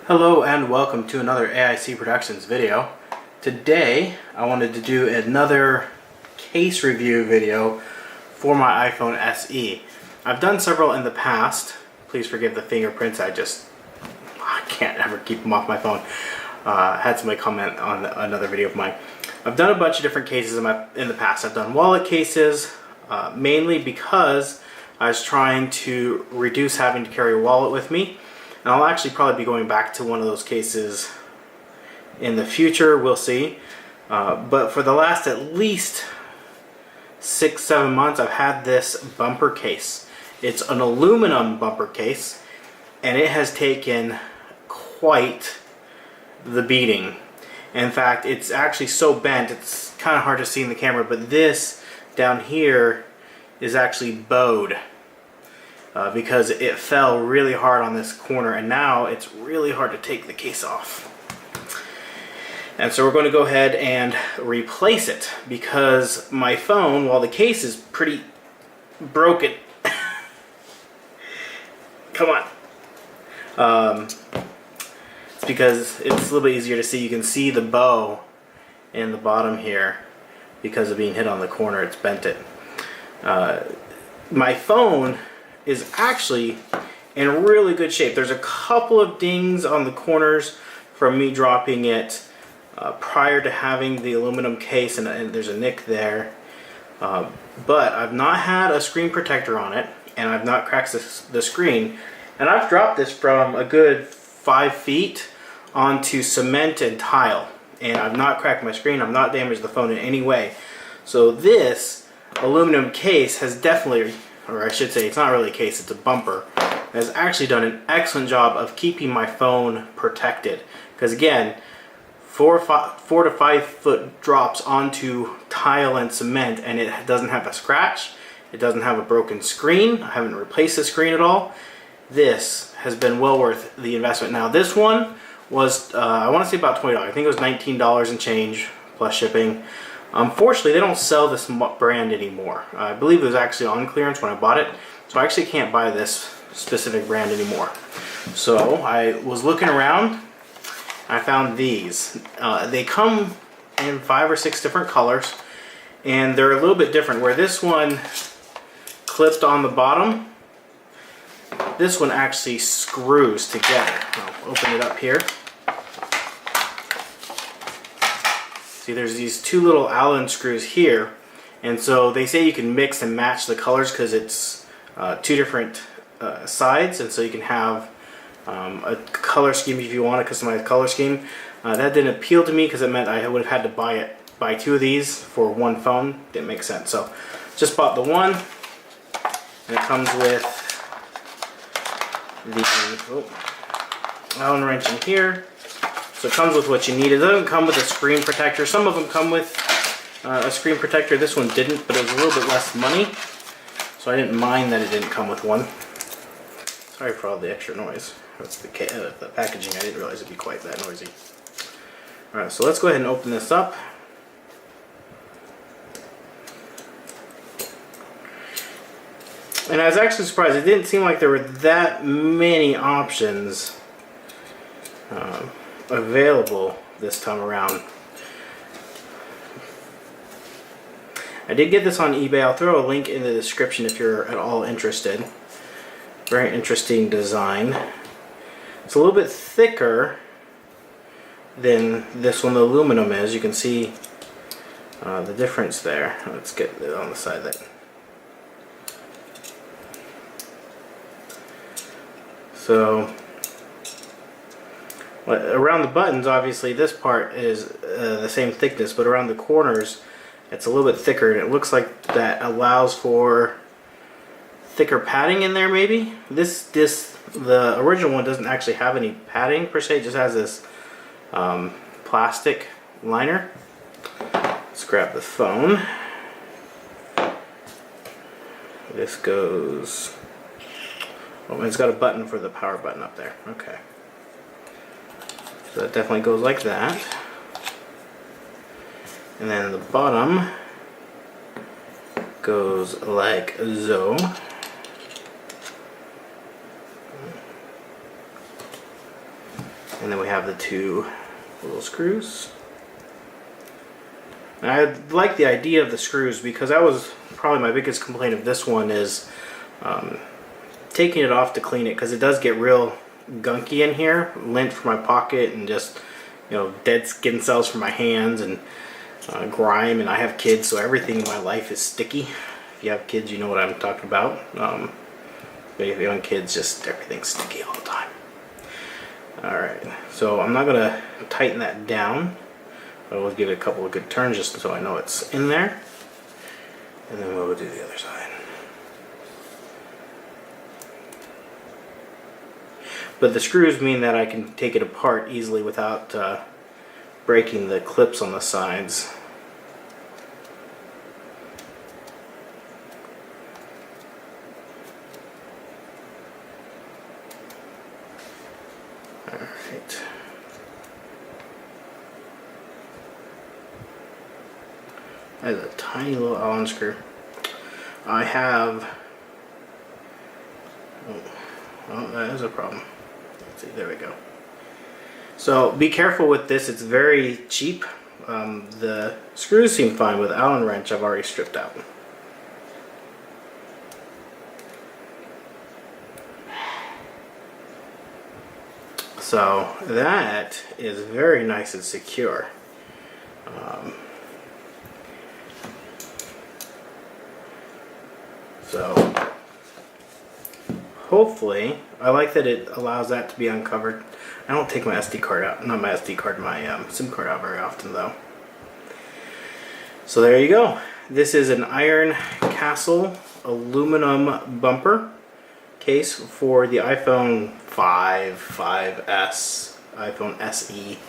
Hello and welcome to another AIC Productions video. Today I wanted to do another case review video for my iPhone SE. I've done several in the past. Please forgive the fingerprints, I can't ever keep them off my phone. Had somebody comment on another video of mine. I've done a bunch of different cases in the past. I've done wallet cases, mainly because I was trying to reduce having to carry a wallet with me. And I'll actually probably be going back to one of those cases in the future, we'll see. But for the last at least 6-7 months, I've had this bumper case. It's an aluminum bumper case, and it has taken quite the beating. In fact, it's actually so bent, it's kind of hard to see in the camera, but this down here is actually bowed. Because it fell really hard on this corner, and now it's really hard to take the case off. And so we're going to go ahead and replace it, because my phone, while the case is pretty broken, come on, it's because it's a little bit easier to see. You can see the bow in the bottom here because of being hit on the corner. It's bent it. My phone is actually in really good shape. There's a couple of dings on the corners from me dropping it prior to having the aluminum case, and there's a nick there. But I've not had a screen protector on it, and I've not cracked the screen. And I've dropped this from a good 5 feet onto cement and tile, and I've not cracked my screen. I've not damaged the phone in any way. So this aluminum case has definitely, or I should say, it's not really a case, it's a bumper, has actually done an excellent job of keeping my phone protected. Because again, 4 to 5 foot drops onto tile and cement, and it doesn't have a scratch, it doesn't have a broken screen, I haven't replaced the screen at all. This has been well worth the investment. Now this one was, I want to say about $20. I think it was $19 and change plus shipping. Unfortunately, they don't sell this brand anymore. I believe it was actually on clearance when I bought it, so I actually can't buy this specific brand anymore. So I was looking around, I found these. They come in 5 or 6 different colors, and they're a little bit different. Where this one clipped on the bottom, this one actually screws together. I'll open it up here. See, there's these 2 little Allen screws here, and so they say you can mix and match the colors because it's 2 different sides, and so you can have a color scheme if you want a customized color scheme. That didn't appeal to me because it meant I would have had to buy 2 of these for one phone. Didn't make sense. So just bought the one, and it comes with the Allen wrench in here. So it comes with what you need. It doesn't come with a screen protector. Some of them come with a screen protector. This one didn't, but it was a little bit less money, so I didn't mind that it didn't come with one. Sorry for all the extra noise. That's the packaging. I didn't realize it'd be quite that noisy. Alright, so let's go ahead and open this up. And I was actually surprised. It didn't seem like there were that many options available this time around. I did get this on eBay. I'll throw a link in the description if you're at all interested. Very interesting design. It's a little bit thicker than this one, the aluminum is. You can see the difference there. Let's get it on the side that. So around the buttons, obviously this part is the same thickness, but around the corners it's a little bit thicker, and it looks like that allows for thicker padding in there maybe. The original one doesn't actually have any padding per se, it just has this plastic liner. Let's grab the phone. This goes, oh, it's got a button for the power button up there. Okay. So that definitely goes like that. And then the bottom goes like so. And then we have the two little screws. And I like the idea of the screws because that was probably my biggest complaint of this one is taking it off to clean it, because it does get real gunky in here, lint for my pocket and just, you know, dead skin cells for my hands and grime, and I have kids, so everything in my life is sticky. If you have kids, you know what I'm talking about. But if you have kids, just everything's sticky all the time. Alright, so I'm not going to tighten that down. I will give it a couple of good turns just so I know it's in there. And then we'll do the other side. But the screws mean that I can take it apart easily without breaking the clips on the sides. Alright. That is a tiny little Allen screw. I have... Oh, that is a problem. Let's see, there we go. So be careful with this, it's very cheap. The screws seem fine. With Allen wrench I've already stripped out. So that is very nice and secure. So hopefully, I like that it allows that to be uncovered. I don't take my SD card out, not my SD card, my SIM card out very often though. So there you go. This is an Iron Castle aluminum bumper case for the iPhone 5, 5S, iPhone SE.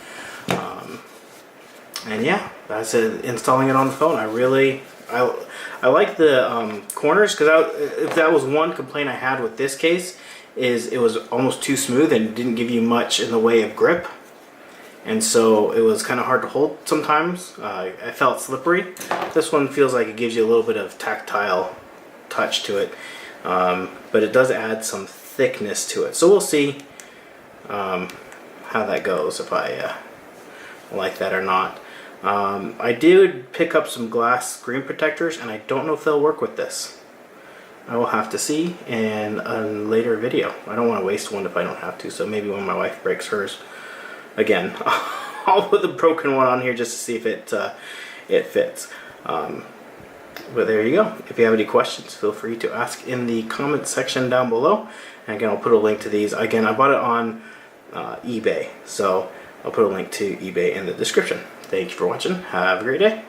And yeah, that's it. Installing it on the phone. I like the corners, because if that was one complaint I had with this case, is it was almost too smooth and didn't give you much in the way of grip, and so it was kind of hard to hold sometimes. I felt slippery. This one feels like it gives you a little bit of tactile touch to it, but it does add some thickness to it. So we'll see how that goes, if I like that or not. I did pick up some glass screen protectors, and I don't know if they'll work with this. I will have to see in a later video. I don't want to waste one if I don't have to, so maybe when my wife breaks hers again, I'll put the broken one on here just to see if it fits. But there you go. If you have any questions, feel free to ask in the comment section down below. And again, I'll put a link to these. Again, I bought it on eBay, so I'll put a link to eBay in the description. Thank you for watching. Have a great day.